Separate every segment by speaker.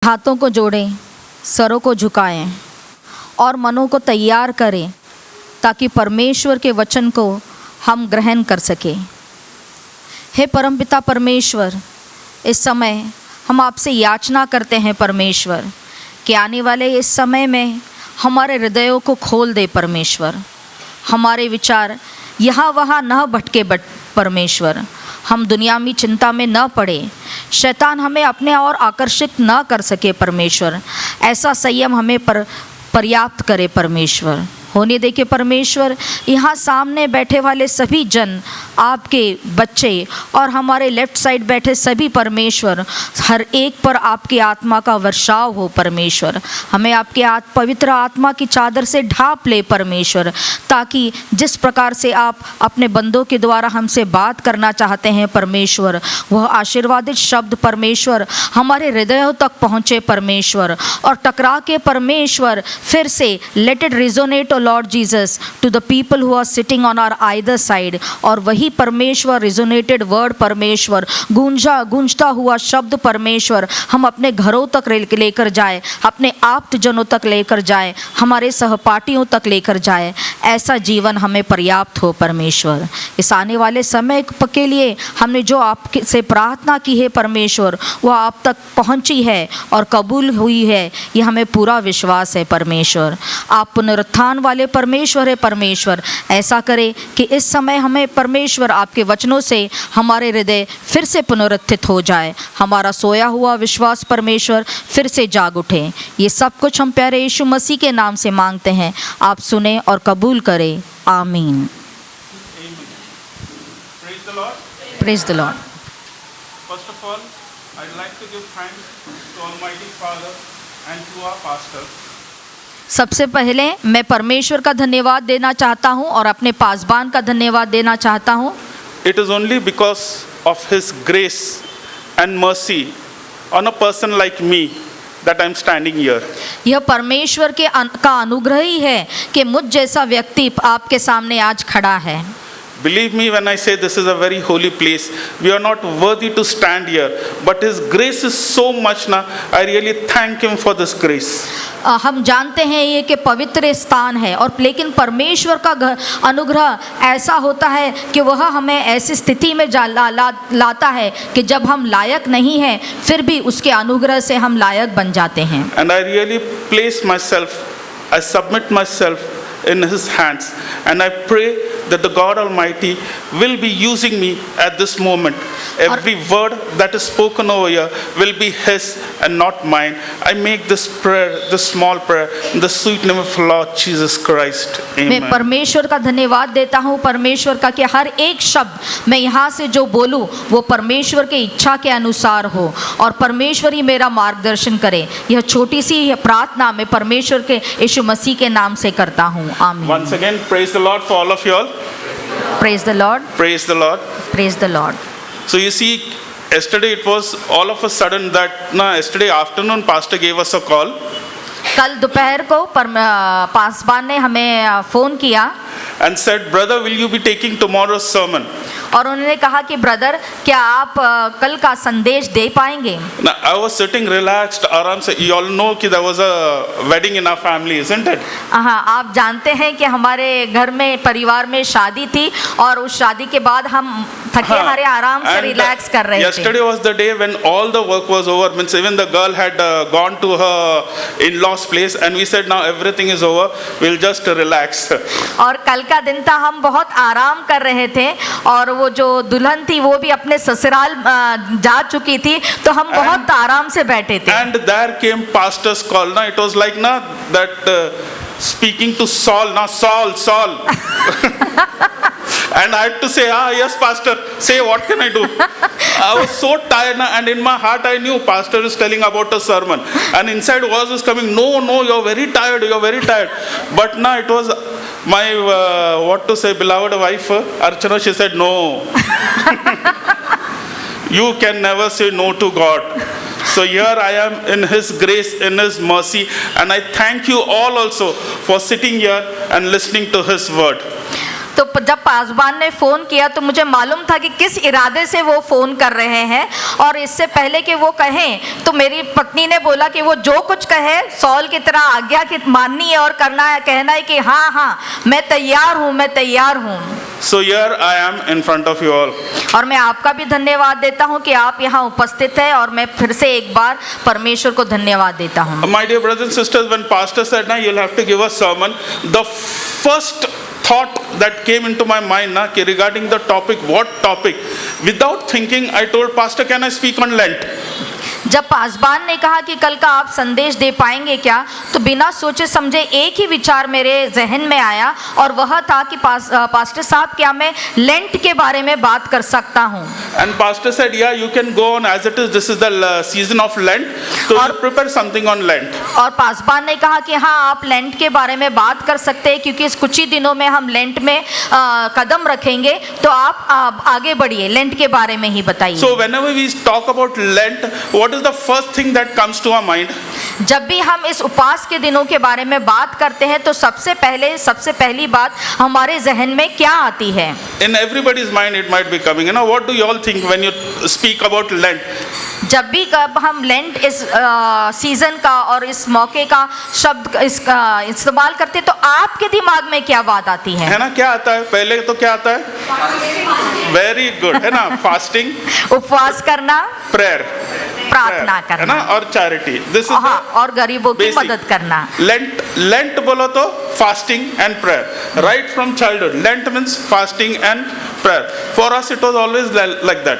Speaker 1: हाथों को जोड़ें, सरों को झुकाएं और मनों को तैयार करें ताकि परमेश्वर के वचन को हम ग्रहण कर सकें। हे परमपिता परमेश्वर, इस समय हम आपसे याचना करते हैं परमेश्वर कि आने वाले इस समय में हमारे हृदयों को खोल दे परमेश्वर, हमारे विचार यहाँ वहाँ न भटके परमेश्वर, हम दुनियावी चिंता में न पड़े, शैतान हमें अपने और आकर्षित न कर सके परमेश्वर। ऐसा संयम हमें पर्याप्त करे परमेश्वर, होने दे के परमेश्वर। यहाँ सामने बैठे वाले सभी जन, आपके बच्चे और हमारे लेफ्ट साइड बैठे सभी परमेश्वर, हर एक पर आपकी आत्मा का वर्षाव हो परमेश्वर। हमें आपके पवित्र आत्मा की चादर से ढांप ले परमेश्वर, ताकि जिस प्रकार से आप अपने बंदों के द्वारा हमसे बात करना चाहते हैं परमेश्वर, वह आशीर्वादित शब्द परमेश्वर हमारे हृदयों तक पहुँचे परमेश्वर, और टकरा के परमेश्वर फिर से let it resonate Lord Jesus to the people who are sitting on our either side. और वही परमेश्वर रिजोनेटेड वर्ड परमेश्वर, गूंजता हुआ शब्द परमेश्वर हम अपने घरों तक लेकर जाए, अपने आप्त जनों तक लेकर जाए, हमारे सहपाठियों तक लेकर जाए। ऐसा जीवन हमें पर्याप्त हो परमेश्वर। इस आने वाले समय के लिए हमने जो आपसे प्रार्थना की है परमेश्वर, वह आप तक पहुंची है और कबूल हुई है, यह हमें पूरा विश्वास है परमेश्वर। आप पुनरुत्थान वाले परमेश्वर है परमेश्वर। ऐसा करे कि इस समय हमें परमेश्वर आपके वचनों से हमारे हृदय फिर से पुनरुत्थित हो जाए, हमारा सोया हुआ विश्वास परमेश्वर फिर से जाग उठे। ये सब कुछ हम प्यारे यीशु मसीह के नाम से मांगते हैं, आप सुने और कबूल करें। आमीन। Praise the Lord.
Speaker 2: First of all, I'd like to give thanks to Almighty Father and to our pastor.
Speaker 1: सबसे पहले मैं परमेश्वर का धन्यवाद देना चाहता हूँ और अपने पासबान का धन्यवाद देना चाहता हूँ।
Speaker 2: It is only because of His grace and mercy on a person like me that I'm standing here.
Speaker 1: यह परमेश्वर का अनुग्रह ही है कि मुझ जैसा व्यक्ति आपके सामने आज खड़ा है।
Speaker 2: Believe me when I say this is a very holy place. We are not worthy to stand here, but His grace is so much now. I really thank Him for this grace.
Speaker 1: हम जानते हैं ये कि पवित्र स्थान है, और लेकिन परमेश्वर का अनुग्रह ऐसा होता है कि वह हमें ऐसी स्थिति में लाता है कि जब हम लायक नहीं हैं, फिर भी उसके अनुग्रह से हम लायक बन जाते हैं।
Speaker 2: And I really place myself, I submit myself in His hands, and I pray that the God Almighty will be using me at this moment. Every word that is spoken over here will be His and not mine. I make this prayer, this small prayer, in the sweet name of Lord Jesus Christ. Amen.
Speaker 1: मैं परमेश्वर का धन्यवाद देता हूँ परमेश्वर का कि हर एक शब्द मैं यहाँ से जो बोलूँ वो परमेश्वर के इच्छा के अनुसार हो, और परमेश्वर ही मेरा मार्गदर्शन करे। यह छोटी सी प्रार्थना मैं परमेश्वर के यीशु मसीह के नाम से करता हूँ। आमीन।
Speaker 2: Once again, praise the Lord for all of you all.
Speaker 1: Praise the Lord.
Speaker 2: Praise the Lord.
Speaker 1: Praise the Lord.
Speaker 2: So you see, yesterday it was all of a sudden that, yesterday afternoon pastor gave us a call.
Speaker 1: कल दोपहर को पासबान ने हमें phone किया
Speaker 2: and said, brother, will you be taking tomorrow's sermon?
Speaker 1: और उन्होंने कहा कि ब्रदर, क्या आप कल का संदेश दे पाएंगे?
Speaker 2: Now, I was sitting relaxed, आराम से. You all know कि there was a wedding in our family, isn't it?
Speaker 1: हाँ, आप जानते हैं कि हमारे घर में परिवार में शादी थी, और उस शादी के बाद हम थके हारे आराम से रिलैक्स कर रहे थे।
Speaker 2: Yesterday was the day when all the work was over. Means even the girl had gone to her in-laws place, and we said now everything is over. We'll just relax.
Speaker 1: और कल का दिन था, हम बहुत आराम कर रहे थे, और वो जो दुल्हन थी वो भी अपने ससुराल जा चुकी थी, तो हम बहुत आराम से बैठे थे।
Speaker 2: And there came pastor's call. It was like that speaking to Saul. Saul. And I had to say, yes, pastor, say what can I do? I was so tired, and in my heart I knew pastor is telling about a sermon, and inside voice was coming, no, you're very tired. But it was my beloved wife Archana. She said, no. You can never say no to God. So here I am in His grace, in His mercy, and I thank you all also for sitting here and listening to His word.
Speaker 1: तो जब पासवान ने phone किया तो मुझे मालूम था कि किस इरादे से वो फ़ोन कर रहे हैं, और इससे पहले कि वो कहें तो मेरी पत्नी ने बोला कि वो जो कुछ कहे सॉल की तरह आज्ञा की माननी है और करना है, कहना है कि हाँ हाँ मैं तैयार हूँ, मैं तैयार हूँ।
Speaker 2: So here I am in front of you all.
Speaker 1: और मैं आपका भी धन्यवाद देता हूँ कि आप यहाँ उपस्थित हैं, और मैं फिर से एक बार परमेश्वर को धन्यवाद देता हूँ।
Speaker 2: My dear brothers and sisters, when pastor said, "Na, you'll have to give a sermon," the first thought that came into my mind, na, कि regarding the topic, what topic? Without thinking, I told pastor, "Can I speak on Lent?"
Speaker 1: जब पासवान ने कहा कि कल का आप संदेश दे पाएंगे क्या, तो बिना सोचे समझे एक ही विचार मेरे जहन में आया, और वह था कि पास्टर साहब क्या मैं लेंट के बारे में बात कर सकता हूँ।
Speaker 2: And pastor said, "Yeah, you can go on as it is. This is the season of Lent, so you prepare something on Lent."
Speaker 1: और पासवान ने कहा कि हाँ आप लेंट के बारे में बात कर सकते हैं, क्योंकि इस कुछ ही दिनों में हम लेंट में कदम रखेंगे, तो आप आगे बढ़िए, लेंट के बारे में ही बताइए।
Speaker 2: So whenever we talk about Lent, what is the first thing that comes to our mind?
Speaker 1: जब भी हम इस उपवास के दिनों के बारे में बात करते हैं तो सबसे पहली बात हमारे जहन में क्या आती है?
Speaker 2: In everybody's mind it might be coming. You know, what do you all think when you speak about Lent?
Speaker 1: जब भी हम लेंट इस सीजन का और इस मौके का शब्द इसका इस्तेमाल करते हैं तो आपके दिमाग में क्या बात आती है?
Speaker 2: है ना, क्या आता है? पहले तो क्या आता है? Very good, है ना? Fasting,
Speaker 1: उपवास करना,
Speaker 2: prayer,
Speaker 1: प्रार्थना
Speaker 2: है
Speaker 1: करना,
Speaker 2: ना, और charity. This is
Speaker 1: हाँ, और गरीबों की
Speaker 2: basic.
Speaker 1: मदद करना।
Speaker 2: Lent बोलो तो fasting and prayer. Right from childhood, Lent means fasting and prayer. For us it was always like that.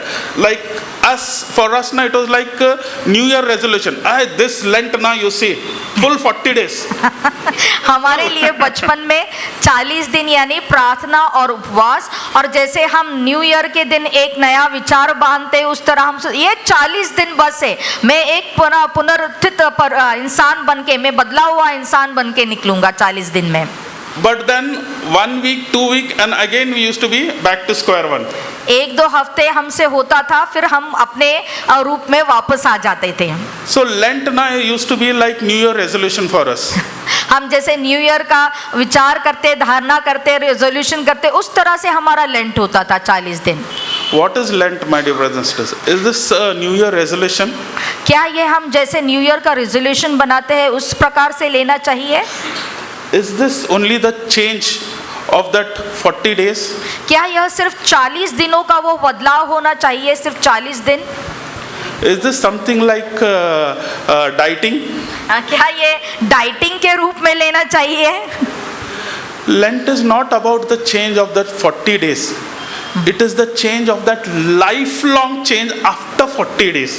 Speaker 2: For us now it was like New Year resolution. This Lent now you see, full 40 days.
Speaker 1: हमारे लिए बचपन में 40 दिन यानी प्रार्थना और उपवास, और जैसे हम न्यू ईयर के दिन एक नया विचार बांधते उस तरह हम ये 40 दिन बस है, मैं एक पुनरुत्थित इंसान बन के, मैं बदला हुआ इंसान बन के निकलूंगा 40 दिन में।
Speaker 2: But then 1 week, 2 week, and again we used to be back to square one.
Speaker 1: 1-2 हफ्ते हमसे होता था, फिर हम अपने रूप में वापस आ जाते थे।
Speaker 2: So Lent now used to be like New Year resolution for us.
Speaker 1: हम जैसे न्यू ईयर का विचार करते, धारणा करते, रेजोल्यूशन करते, उस तरह से हमारा लेंट होता था 40 दिन।
Speaker 2: What is Lent, my dear brothers and sisters? Is this a New Year resolution?
Speaker 1: क्या ये हम जैसे न्यू ईयर का रेजोल्यूशन बनाते हैं उस प्रकार से लेना चाहिए?
Speaker 2: Is this only the change of that 40 days?
Speaker 1: क्या यह सिर्फ 40 दिनों का वो बदलाव होना चाहिए, सिर्फ 40 दिन?
Speaker 2: Is this something like dieting?
Speaker 1: क्या ये डाइटिंग के रूप में लेना चाहिए?
Speaker 2: Lent is not about the change of that 40 days. It is the change of that lifelong change after 40 days.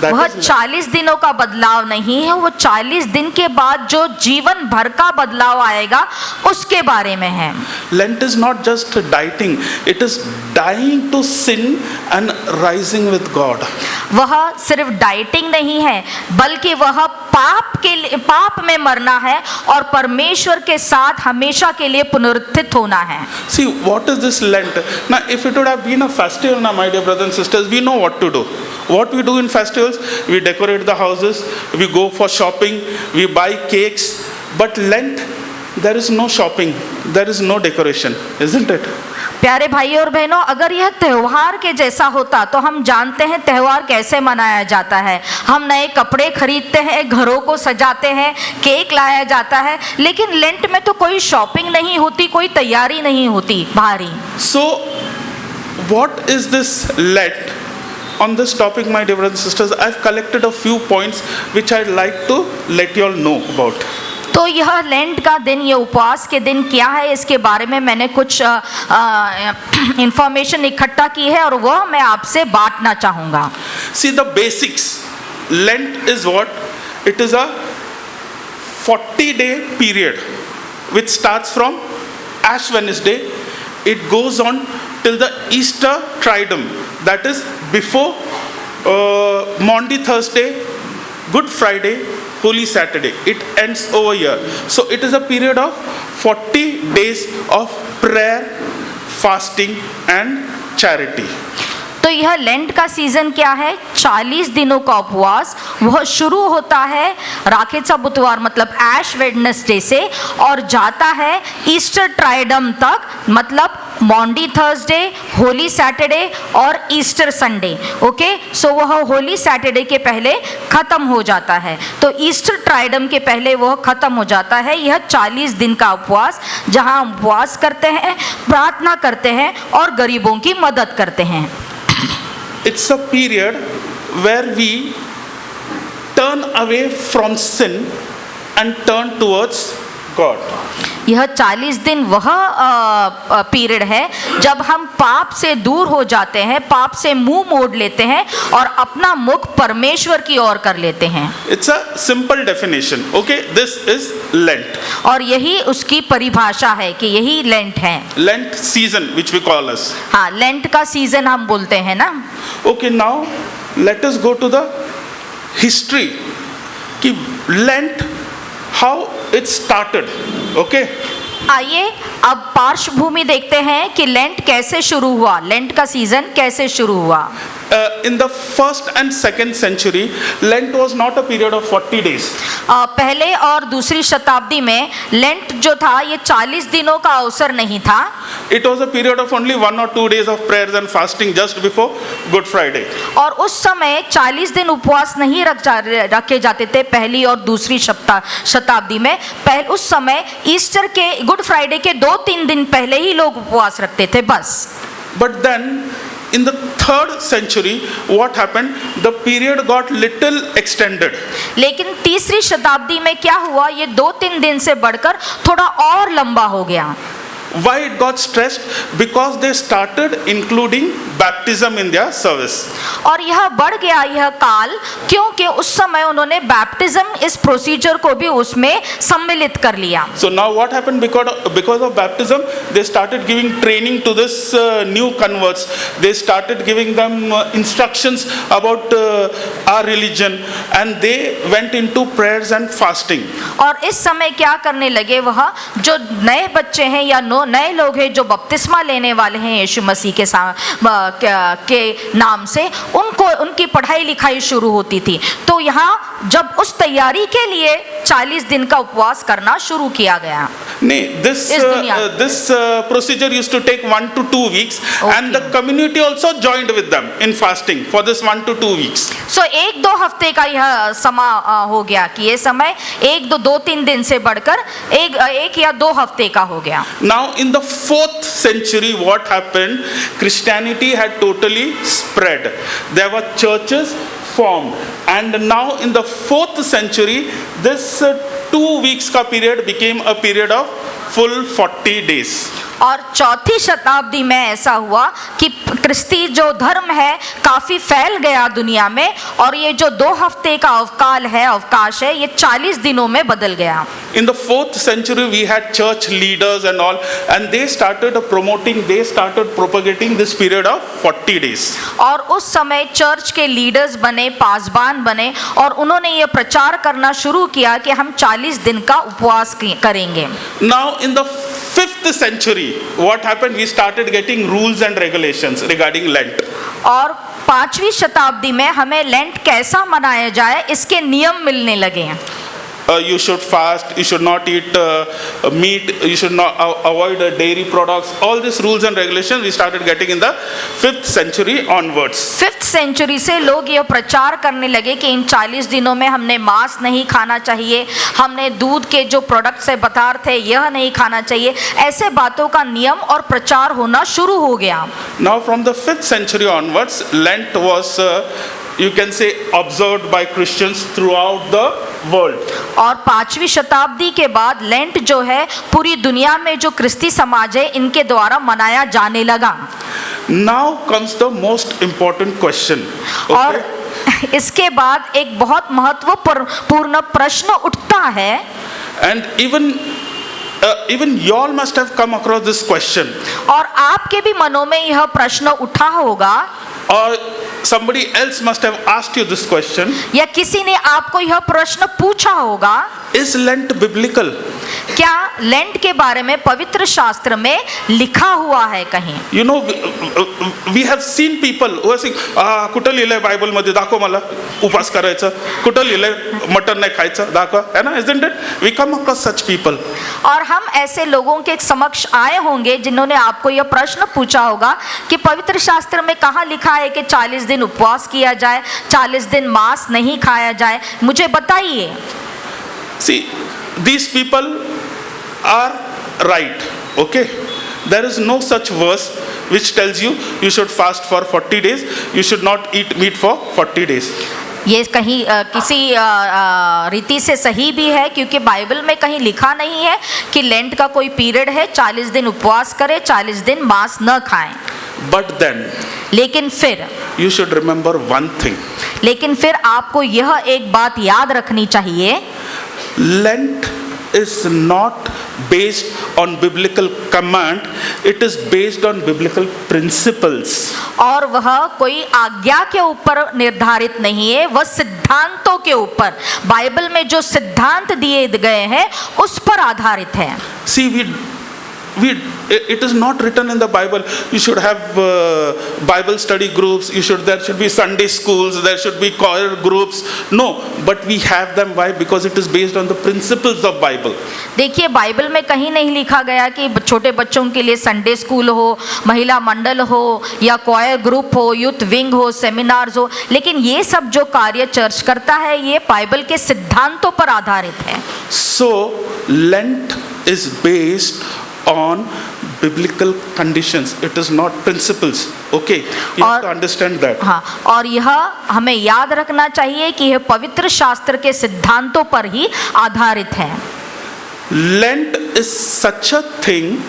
Speaker 2: That
Speaker 1: वह
Speaker 2: is
Speaker 1: 40 दिनों का बदलाव नहीं है, वो 40 दिन के बाद जो जीवन भर का बदलाव आएगा उसके बारे में है।
Speaker 2: Lent is not just dieting, it is dying to sin and rising with God.
Speaker 1: वह सिर्फ डाइटिंग नहीं है, बल्कि वह पाप में मरना है और परमेश्वर के साथ हमेशा के लिए पुनरुत्थित होना है।
Speaker 2: See, what is this Lent? Now, if it would have been a festival, now, my dear brothers and sisters, we know what to do. What we do in festivals, we decorate the houses, we go for shopping, we buy cakes. But Lent, there is no shopping, there is no decoration, isn't it?
Speaker 1: प्यारे भाई और बहनों, अगर यह त्योहार के जैसा होता तो हम जानते हैं त्योहार कैसे मनाया जाता है। हम नए कपड़े खरीदते हैं, घरों को सजाते हैं, केक लाया जाता है, लेकिन लेंट में तो कोई शॉपिंग नहीं होती, कोई तैयारी नहीं होती भारी।
Speaker 2: So, what is this Lent? On this topic, my dear brothers and sisters, I've collected a few points which I'd like to let you all know about.
Speaker 1: तो यह लेंट का दिन, ये उपवास के दिन क्या है, इसके बारे में मैंने कुछ इंफॉर्मेशन इकट्ठा की है और वह मैं आपसे बांटना चाहूँगा।
Speaker 2: See, the basics. Lent is what? It is a 40-day period which starts from Ash Wednesday. It goes on till the Easter Triduum, that is before Maundy Thursday, Good Friday, Holy Saturday. It ends over here. So it is a period of 40 days of prayer, fasting and charity.
Speaker 1: तो यह lent का season क्या है? 40 दिनों का उपवास। वह शुरू होता है राखेचा बुधवार मतलब ऐश वेडनेसडे से और जाता है ईस्टर ट्राइडम तक मतलब मॉन्डी थर्सडे, होली सैटरडे और ईस्टर संडे। ओके, सो वह होली सैटरडे के पहले खत्म हो जाता है, तो ईस्टर ट्राइडम के पहले वह खत्म हो जाता है। यह 40 दिन का उपवास जहां हम उपवास करते हैं, प्रार्थना करते हैं और गरीबों की मदद करते हैं।
Speaker 2: It's a period where we turn away from sin and turn towards God.
Speaker 1: यह 40 दिन वह पीरियड है जब हम पाप से दूर हो जाते हैं, पाप से मुंह मोड़ लेते हैं और अपना मुख परमेश्वर की ओर कर लेते हैं।
Speaker 2: It's a simple definition. Okay, this is Lent.
Speaker 1: और यही उसकी परिभाषा है कि यही लेंट है।
Speaker 2: Lent season, which we call as.
Speaker 1: हाँ, लेंट का सीजन हम बोलते हैं ना।
Speaker 2: Okay, now let us go to the history. कि Lent, how it started. Okay.
Speaker 1: आइए अब पार्श्वभूमि देखते हैं कि लेंट कैसे शुरू हुआ, लेंट का सीजन कैसे शुरू हुआ।
Speaker 2: In the first and second century, Lent was not a period of 40 days.
Speaker 1: पहले और दूसरी शताब्दी में लेंट जो था ये 40 दिनों का अवसर नहीं था।
Speaker 2: It was a period of only 1 or 2 days of prayers and fasting just before Good Friday.
Speaker 1: और उस समय 40 दिन उपवास नहीं रखे जाते थे पहली और दूसरी शताब्दी में। उस समय ईस्टर के गुड फ्राइडे के 2-3 दिन पहले ही लोग उपवास रखते थे बस।
Speaker 2: But then in the 3rd century, what happened? The period got little extended.
Speaker 1: लेकिन तीसरी शताब्दी में क्या हुआ, ये 2-3 दिन से बढ़कर थोड़ा और लंबा हो गया।
Speaker 2: Why it got stressed? Because they started including baptism in their service.
Speaker 1: और यह बढ़ गया यह काल क्योंकि उस समय उन्होंने बैप्टिज्म इस प्रोसीजर को भी उसमें सम्मिलित कर लिया।
Speaker 2: So now what happened? Because of baptism, they started giving training to this new converts. They started giving them instructions about our religion, and they went into prayers and fasting.
Speaker 1: और इस समय क्या करने लगे, वह जो नए बच्चे हैं या नए लोग हैं जो बपतिस्मा लेने वाले हैं यीशु मसीह के नाम से, उनको उनकी पढ़ाई लिखाई शुरू होती थी। तो यहाँ जब उस तैयारी के लिए 40 दिन का उपवास करना शुरू किया गया।
Speaker 2: Nee, this procedure used to take 1 to 2 weeks, and the community also joined with them in fasting for this 1 to 2 weeks.
Speaker 1: So 1-2 हफ्ते का यह समय हो गया कि ये समय 1-2-3 दिन से बढ़कर एक या 2 हफ्ते का हो गया।
Speaker 2: Now in the 4th century, what happened? Christianity had totally spread. There were churches formed, and now in the 4th century, this 2 weeks का period became a period of full 40 days.
Speaker 1: और चौथी शताब्दी में ऐसा हुआ कि क्रिस्ती जो धर्म है काफी फैल गया दुनिया में, और ये जो 2 हफ्ते का अवकाश है ये 40 दिनों में बदल गया।
Speaker 2: In the 4th century, we had church leaders and all, and they started propagating this period of 40 days.
Speaker 1: और उस समय चर्च के लीडर्स बने, पासबान बने, और उन्होंने ये प्रचार करना शुरू किया कि हम 40 दिन का उपवास करेंगे।
Speaker 2: Now in the 5th century, what happened? We started getting rules and regulations regarding Lent.
Speaker 1: और 5वीं शताब्दी में हमें लेंट कैसा मनाया जाए इसके नियम मिलने लगे हैं।
Speaker 2: You should fast, you should not eat meat, you should not avoid dairy products. All these rules and regulations we started getting in the 5th century onwards.
Speaker 1: 5th century से लोग यह प्रचार करने लगे कि इन 40 दिनों में हमने मांस नहीं खाना चाहिए, हमने दूध के जो प्रोडक्ट्स है पदार्थ है यह नहीं खाना चाहिए। ऐसे बातों का नियम और प्रचार होना शुरू हो गया।
Speaker 2: Now from the 5th century onwards, Lent was you can say observed by Christians throughout the world.
Speaker 1: और 5वीं शताब्दी के बाद लेंट जो है पूरी दुनिया में जो क्रिस्ती समाज है इनके द्वारा मनाया जाने लगा।
Speaker 2: Now comes the most important question.
Speaker 1: और इसके बाद एक बहुत महत्वपूर्ण प्रश्न उठता है।
Speaker 2: And even you all must have come across this question.
Speaker 1: और आपके भी मनों में यह प्रश्न उठा होगा,
Speaker 2: Or somebody else must have asked you this question.
Speaker 1: या किसी ने आपको यह प्रश्न पूछा होगा,
Speaker 2: Is Lent biblical?
Speaker 1: क्या लेंट के बारे में पवित्र शास्त्र में लिखा हुआ है कहीं?
Speaker 2: You know, we have seen people who are saying, कुठं लिहिलंय बायबलमध्ये, दाखव मला उपास करायचं, कुठं लिहिलंय मटन नाही खायचं, दाखवा, है ना? Isn't it? We come across such people.
Speaker 1: और हम ऐसे लोगों के समक्ष आए होंगे जिन्होंने आपको यह प्रश्न पूछा होगा कि पवित्र शास्त्र में कहाँ लिखा है कि 40 दिन उपवास किया जाए, 40 दिन मांस नहीं खाया जाए, मुझे बताइए।
Speaker 2: See, these people are right, okay? There is no such verse which tells you you should fast for 40 days, you should not eat meat for 40 days.
Speaker 1: ये कहीं किसी रीति से सही भी है, क्योंकि बाइबल में कहीं लिखा नहीं है कि लेंट का कोई पीरियड है 40 दिन उपवास करें, 40 दिन मांस न खाएं।
Speaker 2: But then,
Speaker 1: लेकिन फिर
Speaker 2: you should remember one thing.
Speaker 1: लेकिन फिर आपको यह एक बात याद रखनी चाहिए,
Speaker 2: Lent is not based on biblical command, it is based on biblical principles.
Speaker 1: और वह कोई आज्ञा के ऊपर निर्धारित नहीं है, वह सिद्धांतों के ऊपर, बाइबल में जो सिद्धांत दिए गए हैं उस पर आधारित है।
Speaker 2: See, it is not written in the Bible, you should have Bible study groups, there should be Sunday schools, there should be choir groups. No, but we have them. Why? Because it is based on the principles of Bible.
Speaker 1: देखिए, Bible में कहीं नहीं लिखा गया कि छोटे बच्चों के लिए संडे स्कूल हो, महिला मंडल हो, या क्वायर ग्रुप हो, यूथ विंग हो, सेमिनार्स हो, लेकिन ये सब जो कार्य चर्च करता है ये बाइबल के सिद्धांतों पर आधारित है।
Speaker 2: So, Lent is based on biblical conditions, it is not principles, okay? You have to understand that.
Speaker 1: हाँ, और यह हमें याद रखना चाहिए कि यह पवित्र शास्त्र के सिद्धांतों पर ही आधारित है।
Speaker 2: Lent is such a thing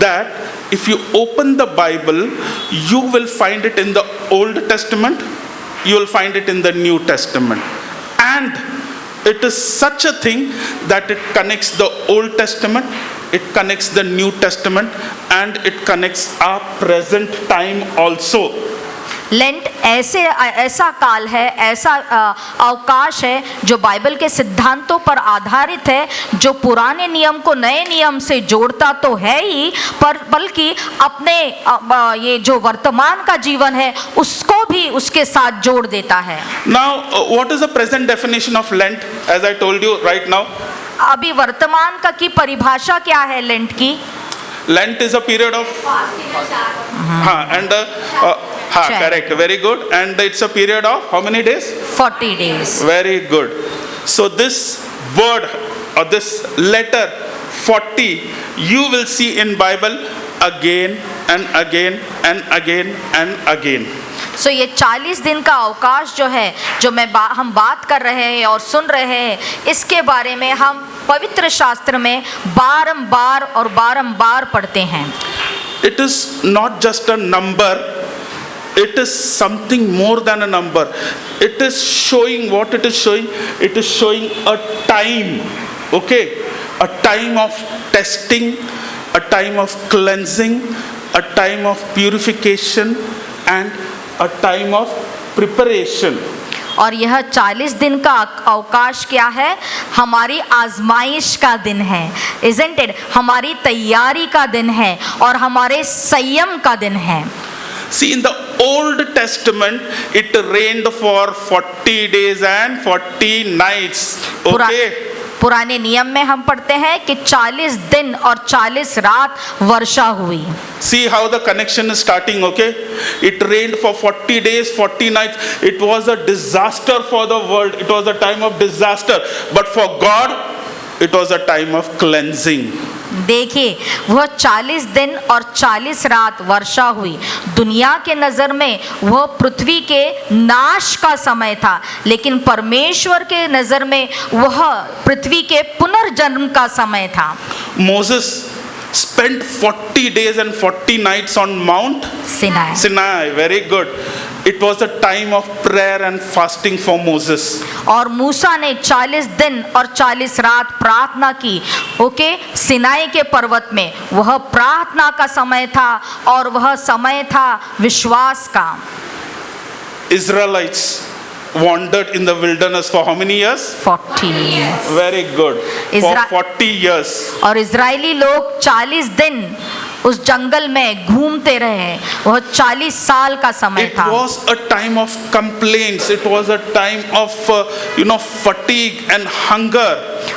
Speaker 2: that if you open the Bible, you will find it in the Old Testament, you will find it in the New Testament, and it is such a thing that it connects the Old Testament, it connects the New Testament, and it connects our present time also.
Speaker 1: Lent ऐसा काल है, ऐसा अवकाश है जो Bible के सिद्धांतों पर आधारित है, जो पुराने नियम को नए नियम से जोड़ता तो है ही, पर बल्कि अपने ये जो वर्तमान का जीवन है उसको भी उसके साथ जोड़ देता है।
Speaker 2: Now, what is the present definition of Lent? As I told you right now,
Speaker 1: अभी वर्तमान का की परिभाषा क्या है लेंट की?
Speaker 2: Lent is a period of correct, very good, and it's a period of how many days?
Speaker 1: 40 days.
Speaker 2: Very good. So this word or this letter 40 you will see in Bible again and again and again and again.
Speaker 1: सो ये 40 दिन का अवकाश जो है, जो हम बात कर रहे हैं और सुन रहे हैं, इसके बारे में हम पवित्र शास्त्र में बारंबार और बारंबार पढ़ते हैं।
Speaker 2: It is not just a number, it is something more than a number. It is showing what it is showing. It is showing a time, okay? A time of testing, a time of cleansing, a time of purification, and a time of preparation.
Speaker 1: और यह 40 दिन का अवकाश क्या है? हमारी आजमाइश का दिन है, isn't it? हमारी तैयारी का दिन है और हमारे संयम का दिन है।
Speaker 2: See, in the Old Testament, it rained for 40 days and 40 nights. Okay?
Speaker 1: पुराने नियम में हम पढ़ते हैं कि 40 दिन और 40 रात वर्षा हुई।
Speaker 2: See how the connection is starting, okay? It rained for 40 days, 40 nights. It was a disaster for the world. It was a time of disaster. But for God, it was a time of cleansing.
Speaker 1: देखिए, वह 40 दिन और 40 रात वर्षा हुई। दुनिया के नज़र में वह पृथ्वी के नाश का समय था, लेकिन परमेश्वर के नज़र में वह पृथ्वी के पुनर्जन्म का समय था।
Speaker 2: Moses spent 40 days and 40 nights on Mount Sinai. Very good. It was a time of prayer and fasting for Moses.
Speaker 1: और मूसा ने 40 दिन और 40 रात प्रार्थना की, ओके, सिनाई के पर्वत में। वह प्रार्थना का समय था और वह समय था विश्वास का।
Speaker 2: Israelites wandered in the wilderness for how many years?
Speaker 1: 40 years.
Speaker 2: Very good. For
Speaker 1: Isra-
Speaker 2: 40 years.
Speaker 1: और इजरायली लोग 40 दिन उस जंगल में घूमते रहे। वह 40 साल का समय
Speaker 2: It
Speaker 1: था।
Speaker 2: was a time of complaints. It was a time of, fatigue and hunger.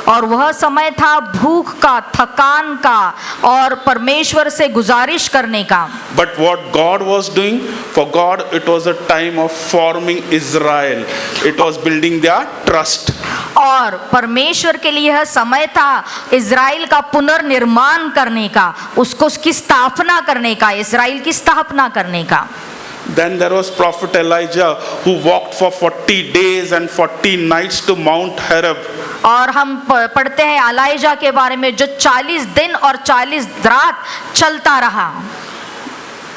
Speaker 1: और वह समय था भूख का, थकान का और परमेश्वर से गुजारिश करने का।
Speaker 2: But what God was doing, for God, it was a time of forming Israel. It was building their trust.
Speaker 1: और परमेश्वर के लिए यह समय था इज़राइल का पुनर्निर्माण करने का, उसकी स्थापना करने का, इज़राइल की स्थापना करने का।
Speaker 2: Then there was prophet Elijah who walked for 40 days and 40 nights to Mount Horeb.
Speaker 1: और हम पढ़ते हैं एलाइजा के बारे में जो 40 दिन और 40 रात चलता रहा।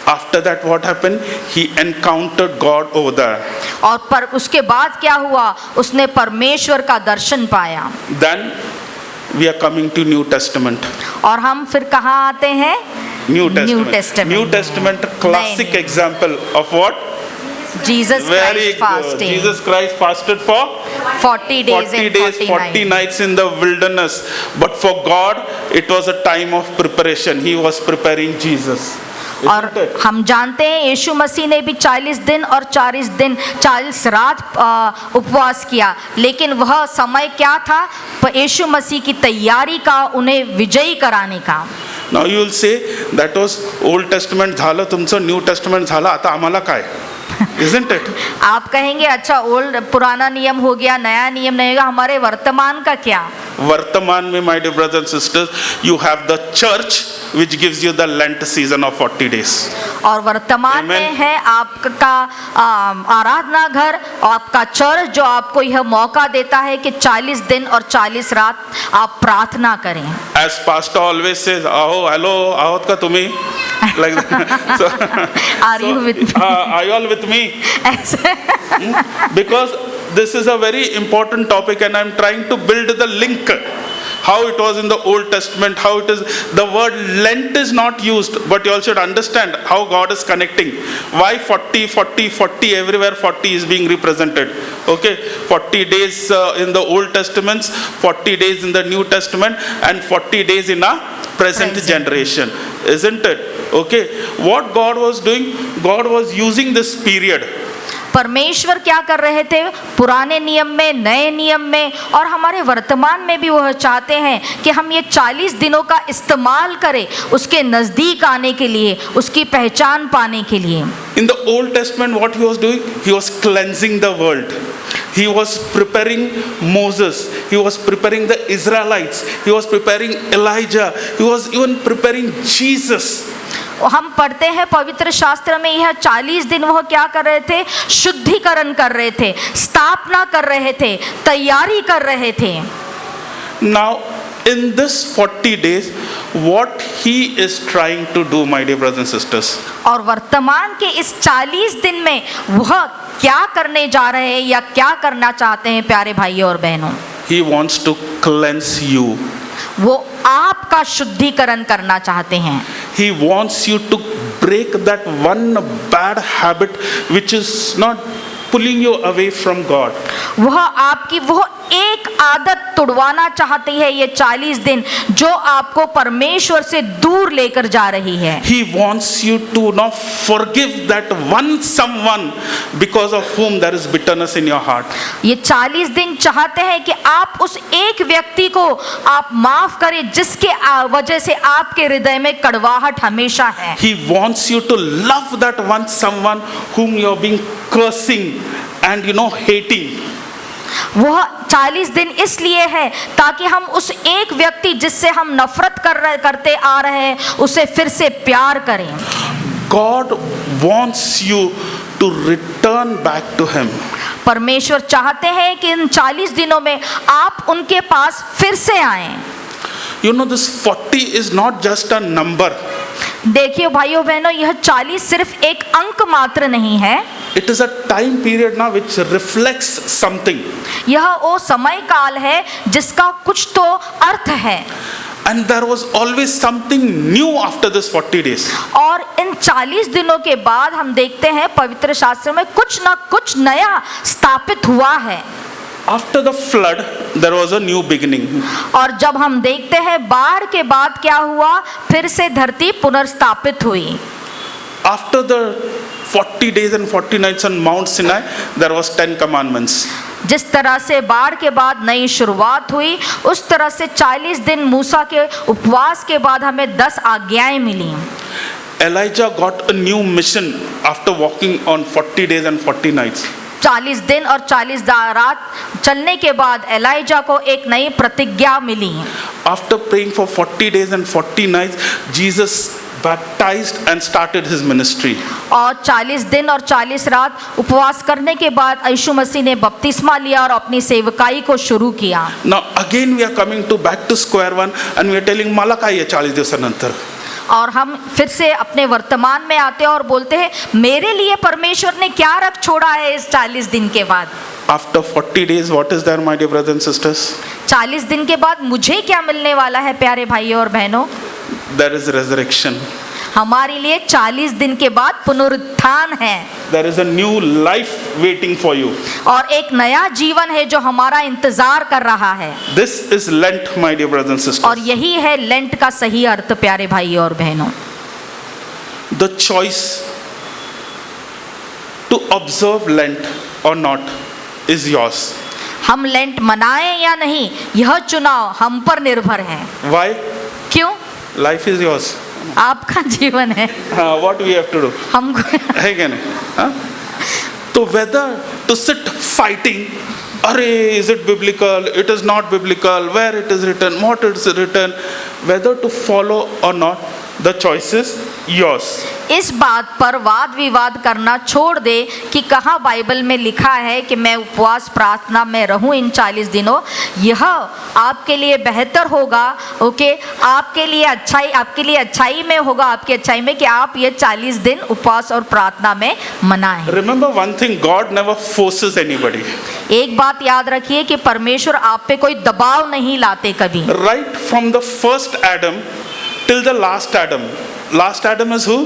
Speaker 2: After that, what happened? He encountered God over there.
Speaker 1: और उसके बाद क्या हुआ? उसने परमेश्वर का दर्शन पाया।
Speaker 2: Then we are coming to New Testament.
Speaker 1: और हम फिर कहाँ आते हैं?
Speaker 2: New Testament.
Speaker 1: Testament.
Speaker 2: New Testament, classic
Speaker 1: नहीं।
Speaker 2: example of what?
Speaker 1: Jesus
Speaker 2: Very
Speaker 1: Christ
Speaker 2: good.
Speaker 1: fasting.
Speaker 2: Jesus Christ fasted for
Speaker 1: 40 days
Speaker 2: 40
Speaker 1: and
Speaker 2: days,
Speaker 1: 40
Speaker 2: 40
Speaker 1: nights.
Speaker 2: nights in the wilderness. But for God, it was a time of preparation. He was preparing Jesus.
Speaker 1: और
Speaker 2: Isn't it?
Speaker 1: हम जानते हैं यीशु मसीह ने भी 40 दिन और 40 दिन 40 रात उपवास किया, लेकिन वह समय क्या था? यीशु मसीह की तैयारी का, उन्हें विजयी कराने का।
Speaker 2: Now you will say that was Old Testament झालं तुमचं, New Testament झालं, आता आम्हाला काय? Isn't it?
Speaker 1: आप कहेंगे अच्छा पुराना नियम हो गया, नया नियम नहीं होगा, हमारे वर्तमान का क्या?
Speaker 2: वर्तमान में, my dear brothers and sisters, you have the church which gives you the Lent season of 40 days.
Speaker 1: और वर्तमान
Speaker 2: Amen.
Speaker 1: में है आपका आराधना घर, आपका चर्च जो आपको यह मौका देता है कि 40 दिन और 40 रात आप प्रार्थना करें।
Speaker 2: As pastor always says, आओ, hello, आहोत का तुम्ही? Like that. So,
Speaker 1: Are you with me?
Speaker 2: Are you all with me?
Speaker 1: ऐसे
Speaker 2: Because this is a very important topic and I'm trying to build the link. How it was in the Old Testament, how it is, the word Lent is not used, but you all should understand how God is connecting. Why 40, 40, 40, everywhere 40 is being represented. Okay, 40 days in the Old Testament, 40 days in the New Testament, and 40 days in a present generation. Isn't it? Okay, what God was doing, God was using this period.
Speaker 1: परमेश्वर क्या कर रहे थे? पुराने नियम में, नए नियम में और हमारे वर्तमान में भी वह चाहते हैं कि हम ये 40 दिनों का इस्तेमाल करें उसके नज़दीक आने के लिए, उसकी पहचान पाने के लिए।
Speaker 2: In the Old Testament, what he was doing? He was cleansing the world. He was preparing Moses. He was preparing the Israelites. He was preparing Elijah. He was even preparing Jesus.
Speaker 1: हम पढ़ते हैं पवित्र शास्त्र में यह 40 दिन वह क्या कर रहे थे? शुद्धिकरण कर रहे थे, स्थापना कर रहे थे, तैयारी कर रहे थे।
Speaker 2: Now, in this 40 days, what he is trying to do, my dear brothers and sisters?
Speaker 1: और वर्तमान के इस 40 दिन में वह क्या करने जा रहे हैं या क्या करना चाहते हैं प्यारे भाइयों और बहनों?
Speaker 2: He wants to cleanse you.
Speaker 1: वो आपका शुद्धिकरण करना चाहते हैं।
Speaker 2: He wants you to break that one bad habit which is not pulling you away from God.
Speaker 1: वह आपकी वो एक आदत तुड़वाना चाहती है ये 40 दिन जो आपको परमेश्वर से दूर लेकर जा रही है।
Speaker 2: He wants you to now forgive that one someone because of whom there is bitterness in your heart.
Speaker 1: ये 40 दिन चाहते हैं कि आप उस एक व्यक्ति को आप माफ करें जिसके वजह से आपके हृदय में कड़वाहट हमेशा है।
Speaker 2: He wants you to love that one someone whom you are being cursing and hating.
Speaker 1: वह 40 दिन इसलिए है ताकि हम उस एक व्यक्ति जिससे हम नफरत करते आ रहे हैं उसे फिर से प्यार करें।
Speaker 2: God wants you to return back to him.
Speaker 1: परमेश्वर चाहते हैं कि इन 40 दिनों में आप उनके पास फिर से आएं।
Speaker 2: This 40 is not just a number.
Speaker 1: देखिए भाइयों बहनों, यह 40 सिर्फ एक अंक मात्र नहीं है।
Speaker 2: It is a time period now which reflects something.
Speaker 1: यह वो समय काल है जिसका कुछ तो अर्थ है।
Speaker 2: And there was always something new after this 40 days.
Speaker 1: और इन 40 दिनों के बाद हम देखते हैं पवित्र शास्त्र में कुछ ना कुछ नया स्थापित हुआ है।
Speaker 2: After the flood, there was a new beginning.
Speaker 1: और जब हम देखते हैं बाढ़ के बाद क्या हुआ, फिर से धरती पुनर्स्थापित हुई।
Speaker 2: After the 40 days and 40 nights on Mount Sinai, there was 10 commandments.
Speaker 1: जिस तरह से बाढ़ के बाद नई शुरुआत हुई, उस तरह से 40 दिन मूसा के उपवास के बाद हमें 10 आज्ञाएं मिली।
Speaker 2: Elijah got a new mission after walking on 40 days and 40 nights.
Speaker 1: 40 दिन और 40 रात चलने के बाद एलाइजा को एक नई प्रतिज्ञा मिली।
Speaker 2: After praying for 40 days and 40 nights, Jesus baptized and started his ministry.
Speaker 1: और 40 दिन और 40 रात उपवास करने के बाद यीशु मसीह ने बपतिस्मा लिया और अपनी सेवकाई को शुरू किया।
Speaker 2: Now again we are coming to back to square one and we are telling मला काय आहे 40 दिवसानंतर.
Speaker 1: और हम फिर से अपने वर्तमान में आते हैं और बोलते हैं मेरे लिए परमेश्वर ने क्या रख छोड़ा है इस 40 दिन के बाद।
Speaker 2: After 40 days, what is there, my dear brothers and sisters?
Speaker 1: 40 दिन के बाद मुझे क्या मिलने वाला है प्यारे भाइयों और बहनों?
Speaker 2: There is resurrection.
Speaker 1: हमारे लिए 40 दिन के बाद पुनरुत्थान है।
Speaker 2: There is a new life waiting for you.
Speaker 1: और एक नया जीवन है जो हमारा इंतजार कर रहा है।
Speaker 2: This is Lent, my dear brothers and sisters.
Speaker 1: और यही है लेंट का सही अर्थ प्यारे भाइयों और बहनों।
Speaker 2: The choice to observe Lent or not is yours.
Speaker 1: हम लेंट मनाएं या नहीं, यह चुनाव हम पर निर्भर है।
Speaker 2: Why?
Speaker 1: क्यों?
Speaker 2: Life is yours.
Speaker 1: आपका जीवन है।
Speaker 2: What we have to do?
Speaker 1: हमको
Speaker 2: है क्या नहीं? हाँ? तो whether to sit fighting, अरे is it biblical? It is not biblical. Where it is written? What it is written? Whether to follow or not, the choice is yours.
Speaker 1: इस बात पर वाद विवाद करना छोड़ दे कि कहाँ बाइबल में लिखा है कि मैं उपवास प्रार्थना में रहूं इन 40 दिनों। यह आपके लिए बेहतर होगा, ओके, आपके लिए अच्छाई में होगा, आपकी अच्छाई में कि आप ये 40 दिन उपवास और प्रार्थना में मनाएं।
Speaker 2: Remember one thing, God never forces anybody.
Speaker 1: एक बात याद रखिए कि परमेश्वर आप पे कोई दबाव नहीं लाते कभी।
Speaker 2: Right from the first Adam till the last Adam. Last Adam is who?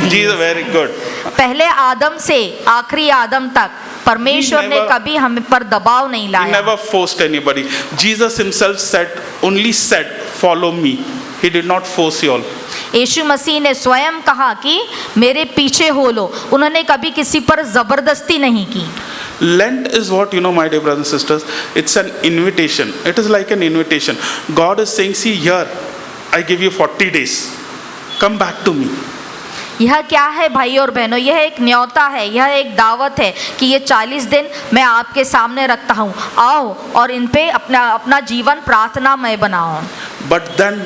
Speaker 2: Jesus. Very good.
Speaker 1: पहले आदम से आखिरी आदम तक परमेश्वर ने कभी हम पर दबाव नहीं
Speaker 2: He
Speaker 1: लाया।
Speaker 2: never forced anybody. Jesus himself only said, follow me. He did not force you all.
Speaker 1: यीशु मसीह ने स्वयं कहा कि मेरे पीछे हो लो, उन्होंने कभी किसी पर जबरदस्ती नहीं की।
Speaker 2: Lent is what, my dear brothers and sisters, it's an invitation. It is like an invitation. God is saying, see here, I give you 40 days. Come back to me.
Speaker 1: यह क्या है भाई और बहनों? यह एक न्योता है, यह एक दावत है कि ये 40 दिन मैं आपके सामने रखता हूँ, आओ और इन पे अपना जीवन प्रार्थनामय बनाओ।
Speaker 2: But then,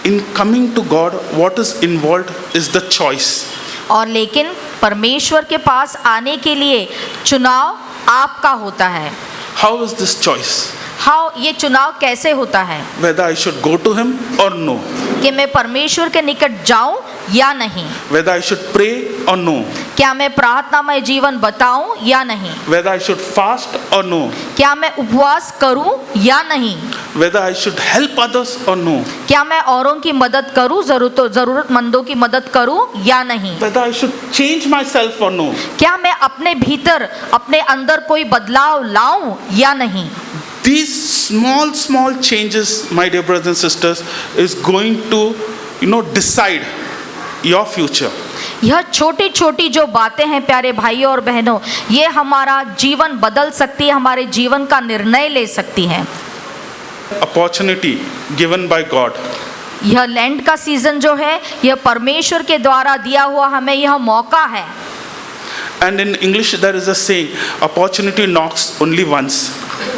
Speaker 2: in coming to God, what is involved is the choice.
Speaker 1: और लेकिन परमेश्वर के पास आने के लिए चुनाव आपका होता है।
Speaker 2: How is this choice?
Speaker 1: हाँ, ये चुनाव कैसे होता है?
Speaker 2: Whether I should go to him or no.
Speaker 1: कि मैं परमेश्वर के निकट जाऊं या नहीं।
Speaker 2: Whether I should pray or no.
Speaker 1: क्या मैं प्रार्थनामय जीवन बताऊं या नहीं।
Speaker 2: Whether I should fast or no.
Speaker 1: क्या मैं उपवास करूं या नहीं।
Speaker 2: Whether I should help others or no.
Speaker 1: क्या मैं औरों की मदद करूं, जरूरतमंदों की मदद करूं या नहीं।
Speaker 2: Whether I should change myself or no.
Speaker 1: क्या मैं अपने भीतर अपने अंदर कोई बदलाव लाऊं या नहीं।
Speaker 2: These small changes, my dear brothers and sisters, is going to, decide your future.
Speaker 1: यह छोटी छोटी जो बातें हैं प्यारे भाइयों और बहनों, ये हमारा जीवन बदल सकती है, हमारे जीवन का निर्णय ले सकती है।
Speaker 2: Opportunity given by God.
Speaker 1: यह लेंट का सीजन जो है, यह परमेश्वर के द्वारा दिया हुआ हमें यह मौका है।
Speaker 2: And in English there is a saying, opportunity knocks only once.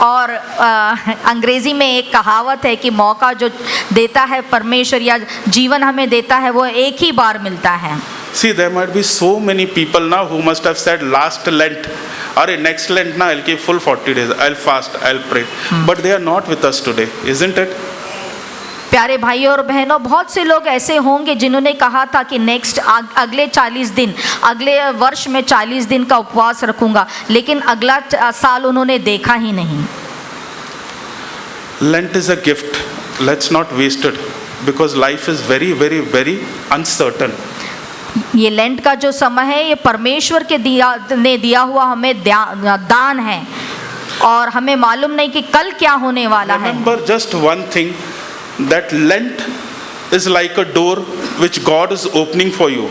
Speaker 1: और अंग्रेजी में एक कहावत है कि मौका जो देता है परमेश्वर या जीवन हमें देता है वो एक ही बार मिलता है।
Speaker 2: See, there might be so many people now who must have said last Lent, or next Lent now I'll keep full 40 days, I'll fast, I'll pray. But they are not with us today, isn't it?
Speaker 1: प्यारे भाइयों और बहनों, बहुत से लोग ऐसे होंगे जिन्होंने कहा था कि नेक्स्ट अगले 40 दिन, अगले वर्ष में 40 दिन का उपवास रखूंगा, लेकिन अगला साल उन्होंने देखा ही नहीं।
Speaker 2: Lent is a gift. Let's not waste it because life is very, very, very uncertain.
Speaker 1: ये लेंट का जो समय है ये परमेश्वर के ने दिया हुआ हमें दान है और हमें मालूम नहीं कि कल क्या होने वाला है।
Speaker 2: Remember just one thing, that Lent is like a door which God is opening for you.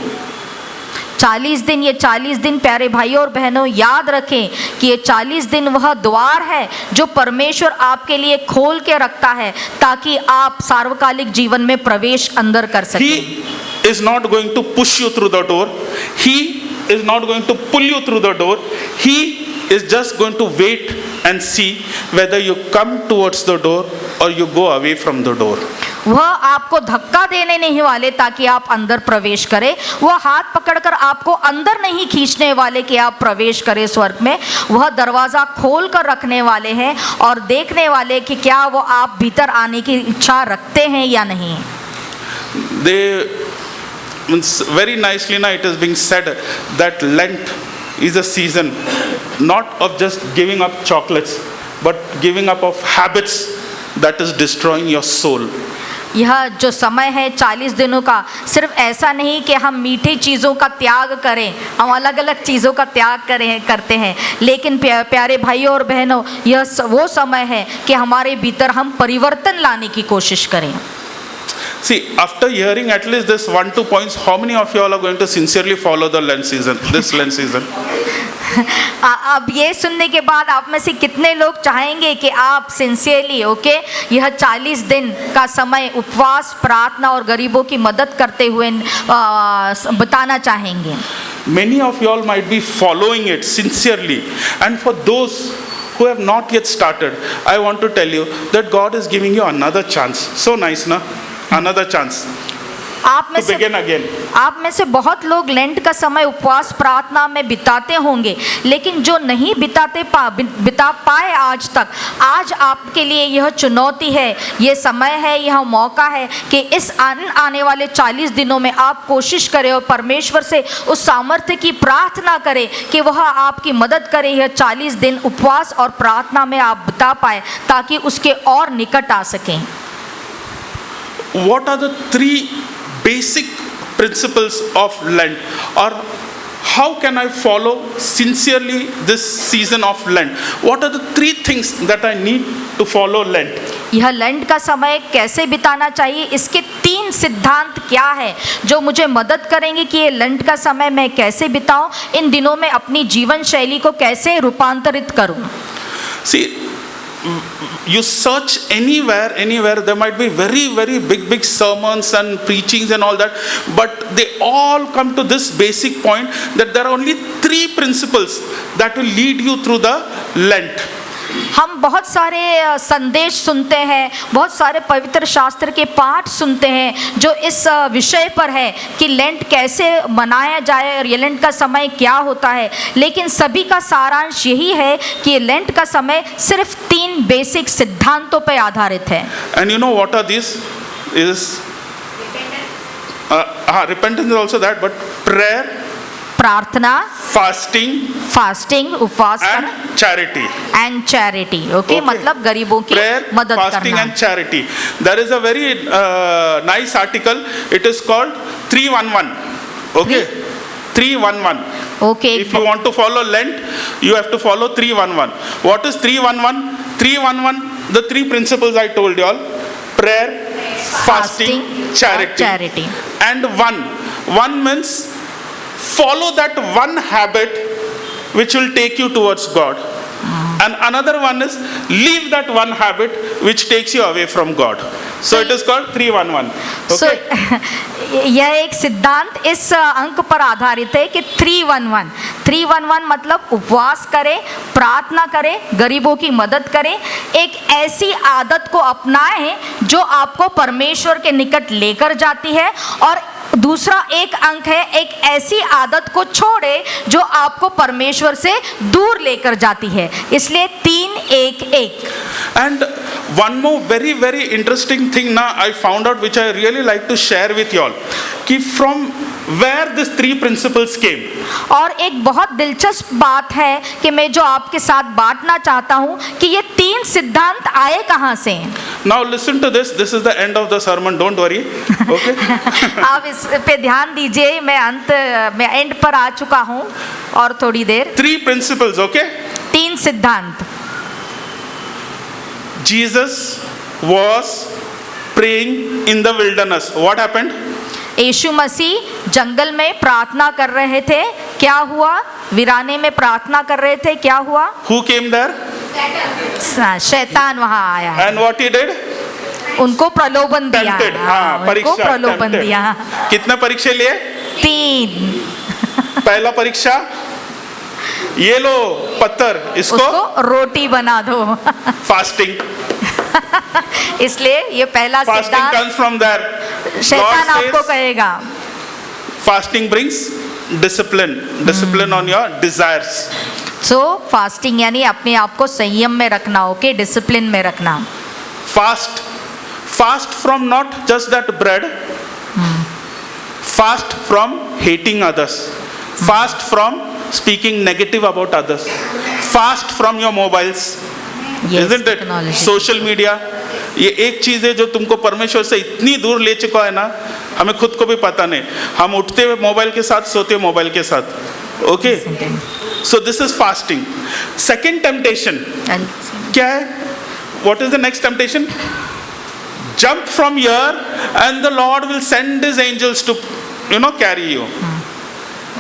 Speaker 1: 40 दिन, ये 40 दिन प्यारे भाइयों और बहनों याद रखें कि ये 40 दिन वह द्वार है जो परमेश्वर आपके लिए खोल के रखता है ताकि आप सार्वकालिक जीवन में प्रवेश अंदर कर सकें।
Speaker 2: He is not going to push you through the door. He is not going to pull you through the door. He is just going to wait and see whether you come towards the door or you go away from the door.
Speaker 1: वह आपको धक्का देने नहीं वाले ताकि आप अंदर प्रवेश करें, वह हाथ पकड़कर आपको अंदर नहीं खींचने वाले कि आप प्रवेश करें स्वर्ग में। वह दरवाज़ा खोल कर रखने वाले हैं और देखने वाले कि क्या वो आप भीतर आने की इच्छा रखते हैं या नहीं।
Speaker 2: They very nicely now it is being said that Lent is a season not of just giving up chocolates but giving up of habits that is destroying your soul.
Speaker 1: यह जो समय है 40 दिनों का, सिर्फ ऐसा नहीं कि हम मीठी चीज़ों का त्याग करें, हम अलग अलग चीज़ों का त्याग करते हैं, लेकिन प्यारे भाइयों और बहनों यह वो समय है कि हमारे भीतर हम परिवर्तन लाने की कोशिश करें।
Speaker 2: See, after hearing at least this 1-2 points, how many of you all are going to sincerely follow the Lent season, this Lent season?
Speaker 1: अब ये सुनने के बाद आप में से कितने लोग चाहेंगे कि आप सिंसियरली यह 40 दिन का समय उपवास, प्रार्थना और गरीबों की मदद करते हुए बताना चाहेंगे?
Speaker 2: Many of you all might be following it sincerely, and for those who have not yet started, I want to tell you that God is giving you another chance. So nice, na? Another chance to begin again.
Speaker 1: आप में से बहुत लोग lent का समय उपवास प्रार्थना में बिताते होंगे, लेकिन जो नहीं बिता पाए आज तक, आज आपके लिए यह चुनौती है, यह समय है, यह मौका है कि इस आने वाले 40 दिनों में आप कोशिश करें और परमेश्वर से उस सामर्थ्य की प्रार्थना करें कि वह आपकी मदद करे, यह 40 दिन उपवास और प्रार्थना में आप बिता पाए ताकि उसके और निकट आ सकें।
Speaker 2: What are the 3 basic principles of Lent, or how can I follow sincerely this season of Lent? What are the 3 things that I need to follow Lent?
Speaker 1: यह लेंट का समय कैसे बिताना चाहिए, इसके 3 सिद्धांत क्या है जो मुझे मदद करेंगे कि ये लेंट का समय मैं कैसे बिताऊं, इन दिनों में अपनी जीवन शैली को कैसे रूपांतरित करूं।
Speaker 2: See, you search anywhere, there might be very big sermons and preachings and all that, but they all come to this basic point that there are only 3 principles that will lead you through the Lent.
Speaker 1: हम बहुत सारे संदेश सुनते हैं, बहुत सारे पवित्र शास्त्र के पाठ सुनते हैं जो इस विषय पर है कि लेंट कैसे मनाया जाए और ये लेंट का समय क्या होता है, लेकिन सभी का सारांश यही है कि ये लेंट का समय सिर्फ 3 बेसिक सिद्धांतों पर आधारित है।
Speaker 2: And you know what are these? Is repentance is also that, but prayer,
Speaker 1: प्रार्थना,
Speaker 2: फास्टिंग,
Speaker 1: उपवास
Speaker 2: एंड चैरिटी।
Speaker 1: ओके, मतलब गरीबों की मदद करना।
Speaker 2: Fasting and charity. There is a very nice article. It is called 3-1-1. Okay, 3-1-1.
Speaker 1: Okay.
Speaker 2: If you want to follow Lent, you have to follow 3-1-1. What is 3-1-1? 3-1-1. The 3 principles I told you all: prayer, fasting, charity. And one means follow that one habit which will take you towards God. And another one is leave that one habit which takes you away from God. So it is called 3-1-1. Okay?
Speaker 1: So यह एक सिद्धांत इस अंक पर आधारित है कि 3-1-1 मतलब उपवास करें, प्रार्थना करें, गरीबों की मदद करें, एक ऐसी आदत को अपनाएं जो आपको परमेश्वर के निकट लेकर जाती है, और दूसरा एक अंक है एक ऐसी आदत को छोड़े जो आपको परमेश्वर से दूर लेकर जाती है। इसलिए 3-1-1।
Speaker 2: And one more very interesting thing now I found out, which I really like to share with you all, कि from where these three principles came.
Speaker 1: और एक बहुत दिलचस्प बात है कि मैं जो आपके साथ बांटना चाहता हूँ कि ये तीन सिद्धांत आए कहाँ से.
Speaker 2: Now listen to this. This is the end of the sermon. Don't worry. Okay.
Speaker 1: आप इस पे ध्यान दीजिए. मैं एंड पर आ चुका हूँ और थोड़ी देर.
Speaker 2: Three principles. Okay.
Speaker 1: तीन सिद्धांत.
Speaker 2: Jesus was praying in the wilderness. What happened?
Speaker 1: यीशु मसीह जंगल में प्रार्थना कर रहे थे. क्या हुआ? वीराने में प्रार्थना कर रहे थे. क्या हुआ?
Speaker 2: Who came there?
Speaker 1: शैतान वहां आया.
Speaker 2: And what he did?
Speaker 1: उनको प्रलोभन दिया.
Speaker 2: Tempted. हाँ,
Speaker 1: उनको
Speaker 2: परीक्षा.
Speaker 1: प्रलोभन
Speaker 2: Tempted.
Speaker 1: दिया.
Speaker 2: कितना परीक्षा लिए?
Speaker 1: 3.
Speaker 2: पहला परीक्षा, ये लो पत्थर, इसको
Speaker 1: उसको रोटी बना दो.
Speaker 2: फास्टिंग.
Speaker 1: इसलिए ये पहला
Speaker 2: Fasting
Speaker 1: सिद्धांत
Speaker 2: comes from there.
Speaker 1: शैतान
Speaker 2: God
Speaker 1: आपको
Speaker 2: says,
Speaker 1: कहेगा.
Speaker 2: fasting brings discipline on your desires.
Speaker 1: So fasting यानी अपने आप को संयम में रखना. ओके, डिसिप्लिन में रखना.
Speaker 2: Fast from not just that bread. Fast from hating others. Fast from speaking negative about others. Fast from your mobiles.
Speaker 1: Yes,
Speaker 2: Isn't it?
Speaker 1: technology.
Speaker 2: Social media. ये एक चीज है जो तुमको परमेश्वर से इतनी दूर ले चुका है ना, हमें खुद को भी पता नहीं. हम उठते हुए मोबाइल के साथ, सोते हुए मोबाइल के साथ. Okay. So this is fasting. Second temptation. क्या है? What is the next temptation? Jump from here and the Lord will send his angels to, carry you.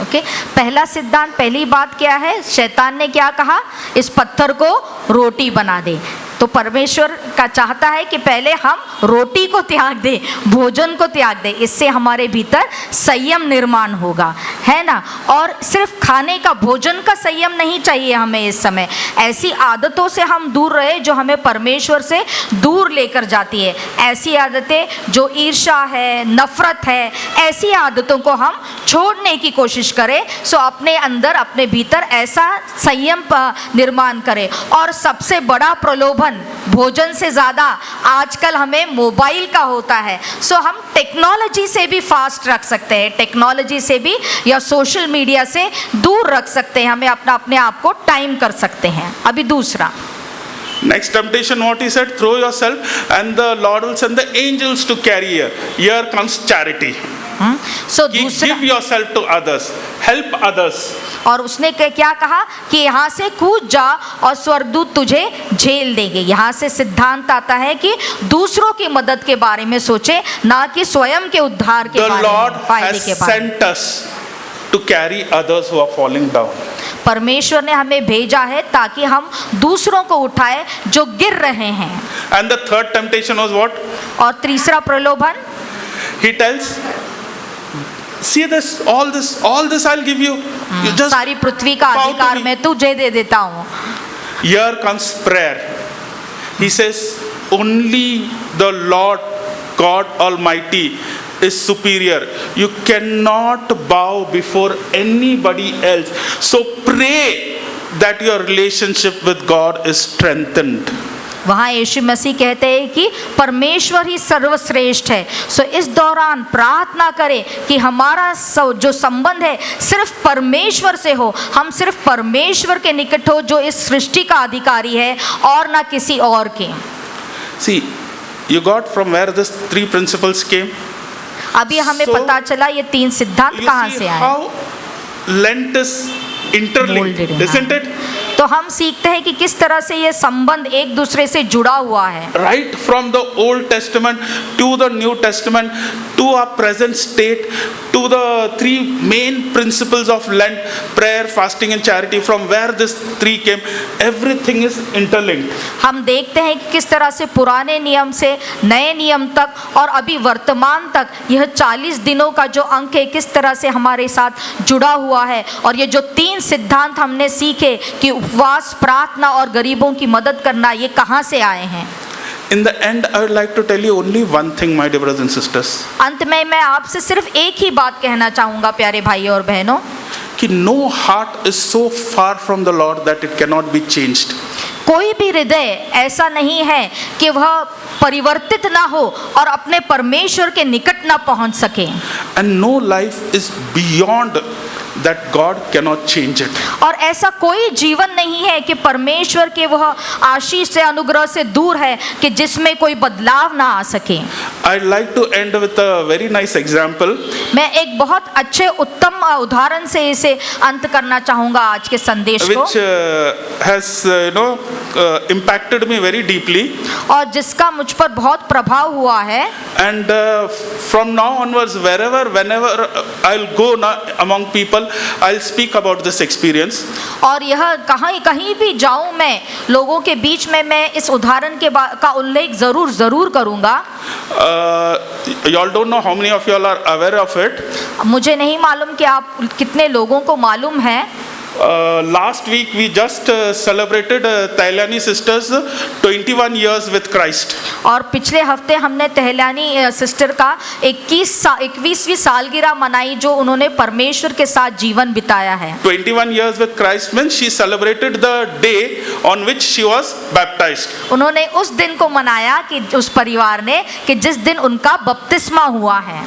Speaker 1: Okay, पहला सिद्धांत, पहली बात क्या है? शैतान ने क्या कहा? इस पत्थर को रोटी बना दे. तो परमेश्वर का चाहता है कि पहले हम रोटी को त्याग दें, भोजन को त्याग दें. इससे हमारे भीतर संयम निर्माण होगा, है ना. और सिर्फ खाने का, भोजन का संयम नहीं चाहिए हमें इस समय. ऐसी आदतों से हम दूर रहे जो हमें परमेश्वर से दूर लेकर जाती है. ऐसी आदतें जो ईर्ष्या है, नफरत है, ऐसी आदतों को हम छोड़ने की कोशिश करें. सो अपने अंदर, अपने भीतर ऐसा संयम निर्माण करें. और सबसे बड़ा प्रलोभन भोजन से ज़्यादा आजकल हमें मोबाइल का होता है. सो हम टेक्नोलॉजी से भी फास्ट रख सकते हैं, टेक्नोलॉजी से भी या सोशल मीडिया से दूर रख सकते हैं. हमें अपने आप को टाइम कर सकते हैं. अभी दूसरा,
Speaker 2: Next temptation, what he said, throw yourself and the Lord will send the angels to carry you. Here comes charity.
Speaker 1: सो दूसरा,
Speaker 2: Give yourself to others. Help others.
Speaker 1: और उसने क्या कहा कि यहाँ से कूद जा और स्वर्गदूत तुझे झेल देंगे. यहाँ से सिद्धांत आता है कि दूसरों की मदद के बारे में सोचे, ना कि स्वयं के उद्धार के
Speaker 2: The
Speaker 1: बारे
Speaker 2: Lord
Speaker 1: में, फायदे
Speaker 2: has
Speaker 1: के बारे में.
Speaker 2: sent us to carry others who are falling down.
Speaker 1: परमेश्वर ने हमें भेजा है ताकि हम दूसरों को उठाए जो गिर रहे हैं.
Speaker 2: And the third temptation was what?
Speaker 1: और तीसरा प्रलोभन,
Speaker 2: He tells, see all this I'll give you. You just
Speaker 1: सारी पृथ्वी का
Speaker 2: bow to
Speaker 1: अधिकार
Speaker 2: me.
Speaker 1: मैं तुझे दे देता हूँ.
Speaker 2: Here comes prayer. He says, only the Lord God Almighty is superior. You cannot bow before anybody else. So pray that your relationship with God is strengthened.
Speaker 1: वहाँ यीशु मसीह कहते हैं कि परमेश्वर ही सर्वश्रेष्ठ है. सो इस दौरान प्रार्थना करें कि हमारा जो संबंध है सिर्फ परमेश्वर से हो. हम सिर्फ परमेश्वर के निकट हो जो इस सृष्टि का अधिकारी है और ना किसी और के.
Speaker 2: See, you got from where these three principles came?
Speaker 1: अभी हमें
Speaker 2: So,
Speaker 1: पता चला ये तीन सिद्धांत
Speaker 2: You
Speaker 1: कहाँ
Speaker 2: see
Speaker 1: से आए.
Speaker 2: how Lent is interlinked,
Speaker 1: Molded,
Speaker 2: isn't
Speaker 1: हाँ.
Speaker 2: it?
Speaker 1: तो हम सीखते हैं कि किस तरह से ये संबंध एक दूसरे से जुड़ा हुआ है.
Speaker 2: Right from the Old Testament to the New Testament to our present state to the three main principles of Lent, prayer, fasting and charity, from where this three came, everything is interlinked.
Speaker 1: हम देखते हैं कि किस तरह से पुराने नियम से नए नियम तक और अभी वर्तमान तक यह 40 दिनों का जो अंक है किस तरह से हमारे साथ जुड़ा हुआ है. और ये जो तीन सिद्धांत हमने सीखे कि उपवास, प्रार्थना और गरीबों की मदद करना, ये कहाँ से आए हैं.
Speaker 2: In the end, I would like to tell you only one thing, my dear brothers and sisters.
Speaker 1: अंत में मैं आपसे सिर्फ एक ही बात कहना चाहूँगा प्यारे भाइयों और बहनों,
Speaker 2: कि no heart is so far from the Lord that it cannot be changed.
Speaker 1: कोई भी हृदय ऐसा नहीं है कि वह परिवर्तित ना हो और अपने परमेश्वर के निकट ना पहुंच सके।
Speaker 2: And no life is beyond that God cannot change it.
Speaker 1: और ऐसा कोई जीवन नहीं है कि परमेश्वर के वह आशीष से अनुग्रह से दूर है कि जिसमें कोई बदलाव ना आ सके।
Speaker 2: I'd like to end with a very nice example
Speaker 1: मैं एक बहुत अच्छे उत्तम उदाहरण से इसे अंत करना चाहूंगा आज के संदेश को,
Speaker 2: which has impacted me very deeply.
Speaker 1: और जिसका मुझ पर बहुत प्रभाव हुआ है।
Speaker 2: And from now onwards, whenever I'll go among people, I'll speak about this experience.
Speaker 1: और यह कहीं भी जाऊं मैं लोगों के बीच में मैं इस उदाहरण का उल्लेख जरूर करूंगा।
Speaker 2: You all don't know how many of you all are aware of it.
Speaker 1: मुझे नहीं मालूम कि आप कितने लोगों को मालूम है।
Speaker 2: Last week we just celebrated Tailani sisters 21 years with Christ.
Speaker 1: और पिछले हफ्ते हमने टहलानी सिस्टर का 21वीं सालगिरह मनाई जो उन्होंने परमेश्वर के साथ जीवन बिताया है।
Speaker 2: 21 years with Christ means she celebrated the day on which she was baptized.
Speaker 1: उन्होंने उस दिन को मनाया कि उस परिवार ने कि जिस दिन उनका बपतिस्मा हुआ है।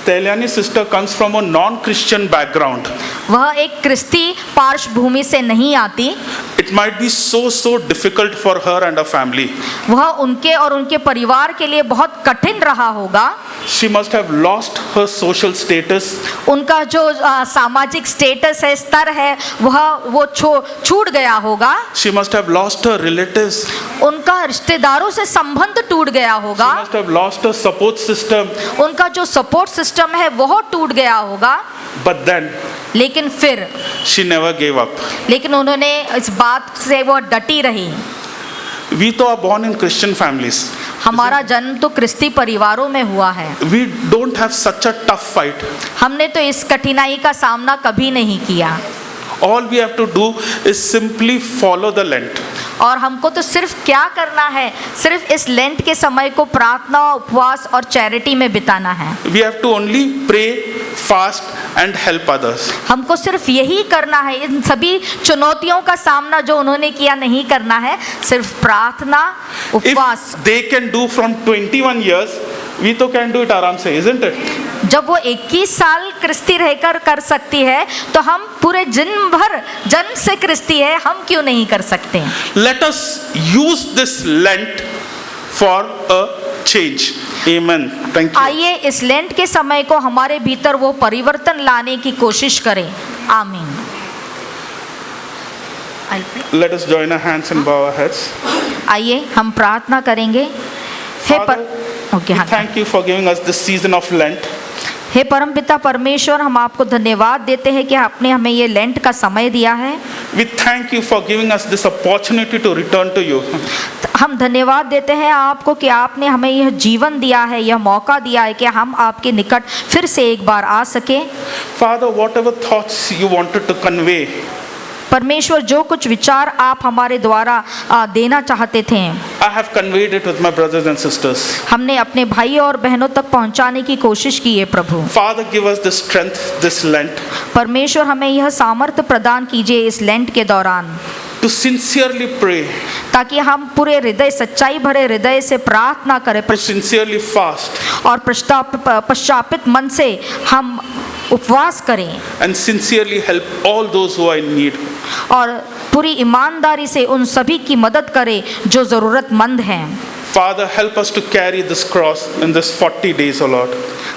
Speaker 2: Tailani sister comes from a non-Christian background.
Speaker 1: वह एक क्रिस्ती पार्श्वभूमि से नहीं आती।
Speaker 2: It might be so difficult for her and her family.
Speaker 1: वह उनके और उनके परिवार के लिए बहुत कठिन रहा होगा।
Speaker 2: She must have lost her social status.
Speaker 1: उनका जो सामाजिक स्टेटस है, स्तर है, वो छूट गया होगा।
Speaker 2: She must have lost her relatives.
Speaker 1: उनका रिश्तेदारों से संबंध टूट गया होगा।
Speaker 2: She must have lost her support system.
Speaker 1: उनका जो सपोर्ट सिस्टम है वो टूट गया होगा।
Speaker 2: But then
Speaker 1: लेकिन फिर
Speaker 2: she never gave up.
Speaker 1: लेकिन उन्होंने इस बात से वो डटी रही।
Speaker 2: We तो are born in Christian families.
Speaker 1: हमारा जन्म तो क्रिस्ती परिवारों में हुआ है।
Speaker 2: We don't have such a tough fight.
Speaker 1: हमने तो इस कठिनाई का सामना कभी नहीं किया।
Speaker 2: All we have to do is simply follow the Lent.
Speaker 1: और हमको तो सिर्फ क्या करना है, सिर्फ इस लेंट के समय को प्रार्थना, उपवास और चैरिटी में बिताना है।
Speaker 2: We have to only pray, fast and help others.
Speaker 1: हमको सिर्फ यही करना है। इन सभी चुनौतियों का सामना जो उन्होंने किया नहीं करना है, सिर्फ प्रार्थना, उपवास।
Speaker 2: If they can do from 21 years, we तो can do it आराम से, isn't it?
Speaker 1: जब वो 21 साल क्रिस्ती रहकर कर सकती है तो हम पूरे जन्म से क्रिस्ती है, हम क्यों नहीं कर सकते?
Speaker 2: Let us use this Lent for a change. Amen. Thank you.
Speaker 1: आइए इस लेंट के समय को हमारे भीतर वो परिवर्तन लाने की कोशिश करें। आमीन।
Speaker 2: Let us join our hands and bow our heads.
Speaker 1: आइए हम प्रार्थना करेंगे।
Speaker 2: Thank you for giving us this season of Lent.
Speaker 1: हे परमपिता परमेश्वर, हम आपको धन्यवाद देते हैं कि आपने हमें ये लेंट का समय दिया है।
Speaker 2: We thank you for giving us this opportunity to return to you.
Speaker 1: हम धन्यवाद देते हैं आपको कि आपने हमें यह जीवन दिया है, यह मौका दिया है कि हम आपके निकट फिर से एक बार आ सके।
Speaker 2: Father, whatever thoughts you wanted to convey,
Speaker 1: परमेश्वर जो कुछ विचार आप हमारे द्वारा देना चाहते थे,
Speaker 2: I have conveyed it with my brothers and sisters.
Speaker 1: हमने अपने भाई और बहनों तक पहुंचाने की कोशिश की है प्रभु।
Speaker 2: Father, give us the strength this Lent
Speaker 1: परमेश्वर हमें यह सामर्थ्य प्रदान कीजिए इस लेंट के दौरान,
Speaker 2: to sincerely pray,
Speaker 1: ताकि हम पूरे हृदय, सच्चाई भरे हृदय से प्रार्थना करें,
Speaker 2: to sincerely fast,
Speaker 1: और पश्चातापित मन से हम उपवास करें,
Speaker 2: and sincerely help all those who are in need.
Speaker 1: और पूरी ईमानदारी से उन सभी की मदद करें जो ज़रूरतमंद हैं।
Speaker 2: Father, help us to carry this cross in this 40 days, O Lord.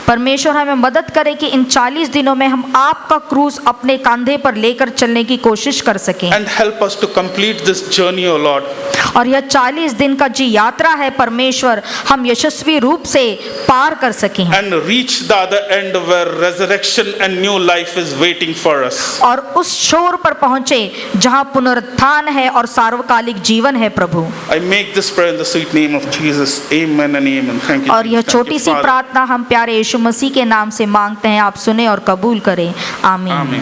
Speaker 1: परमेश्वर हमें मदद करे कि इन 40 दिनों में हम आपका क्रूस अपने कंधे पर लेकर चलने की कोशिश कर सकें।
Speaker 2: And help us to complete this journey, O Lord.
Speaker 1: और यह 40 दिन का जी यात्रा है परमेश्वर, हम यशस्वी रूप से पार कर सकें।
Speaker 2: And reach the other end where resurrection and new life is waiting for us.
Speaker 1: और उस छोर पर पहुंचे जहां पुनरुत्थान है और सार्वकालिक जीवन है प्रभु।
Speaker 2: I make this prayer in the sweet name of Jesus. Amen and amen. Thank you.
Speaker 1: और यह
Speaker 2: Jesus. Thank
Speaker 1: छोटी
Speaker 2: you,
Speaker 1: सी
Speaker 2: Father.
Speaker 1: प्रार्थना हम प्यारे यीशु मसीह के नाम से मांगते हैं, आप सुने और कबूल करें। आमीन।
Speaker 2: Amen.